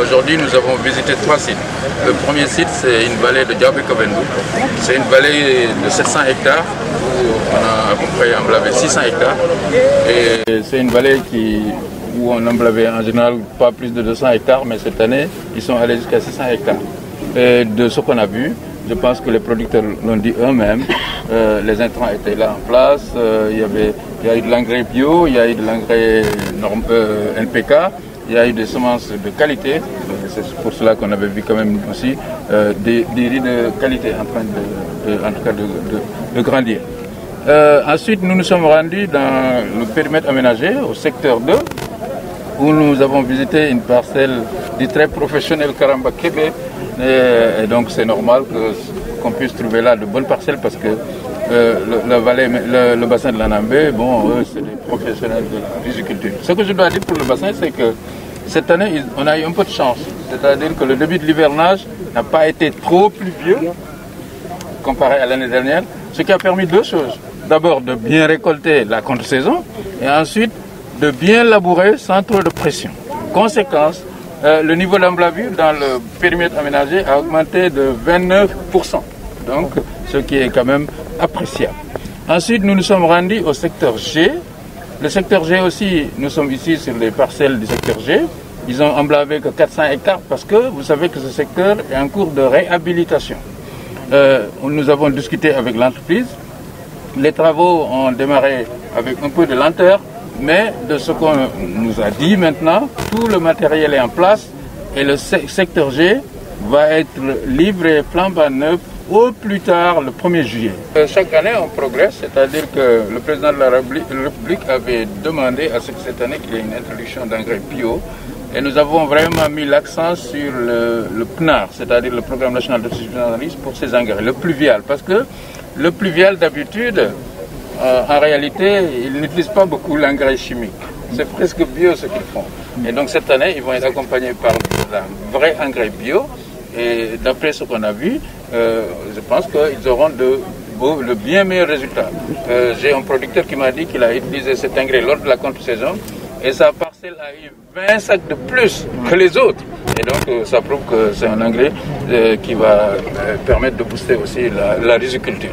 Aujourd'hui, nous avons visité 3 sites. Le premier site, c'est une vallée de Diaobé-Kobendu. C'est une vallée de 700 hectares où on a à peu près emblavé 600 hectares. Et c'est une vallée où on emblavait en général pas plus de 200 hectares, mais cette année, ils sont allés jusqu'à 600 hectares. Et de ce qu'on a vu, je pense que les producteurs l'ont dit eux-mêmes, les intrants étaient là en place, il y a eu de l'engrais bio, il y a eu de l'engrais NPK, il y a eu des semences de qualité, c'est pour cela qu'on avait vu quand même aussi des riz de qualité en train de grandir. Ensuite, nous nous sommes rendus dans le périmètre aménagé, au secteur 2, où nous avons visité une parcelle du très professionnel Karamba Kébé. Et donc c'est normal qu'on puisse trouver là de bonnes parcelles parce que le bassin de l'Anambé, bon, eux, c'est des professionnels de la riziculture. Ce que je dois dire pour le bassin, c'est que cette année, on a eu un peu de chance. C'est-à-dire que le début de l'hivernage n'a pas été trop pluvieux comparé à l'année dernière, ce qui a permis deux choses. D'abord, de bien récolter la contre-saison et ensuite, de bien labourer sans trop de pression. Conséquence, le niveau d'emblavure dans le périmètre aménagé a augmenté de 29%, donc ce qui est quand même appréciable. Ensuite, nous nous sommes rendus au secteur G. Le secteur G aussi, nous sommes ici sur les parcelles du secteur G. Ils ont emblavé que 400 hectares parce que vous savez que ce secteur est en cours de réhabilitation. Nous avons discuté avec l'entreprise. Les travaux ont démarré avec un peu de lenteur, mais de ce qu'on nous a dit maintenant, tout le matériel est en place et le secteur G va être livré flambant neuf au plus tard le 1er juillet. Chaque année on progresse, c'est-à-dire que le président de la République avait demandé à ce que cette année qu'il y ait une introduction d'engrais bio et nous avons vraiment mis l'accent sur le PNAR, c'est-à-dire le Programme national d'autosuffisance pour ces engrais, le pluvial, parce que le pluvial d'habitude, en réalité, ils n'utilisent pas beaucoup l'engrais chimique. C'est presque bio ce qu'ils font. Et donc cette année, ils vont être accompagnés par un vrai engrais bio. Et d'après ce qu'on a vu, je pense qu'ils auront de bien meilleurs résultats. J'ai un producteur qui m'a dit qu'il a utilisé cet engrais lors de la contre-saison et sa parcelle a eu 20 sacs de plus que les autres. Et donc ça prouve que c'est un engrais qui va permettre de booster aussi la riziculture.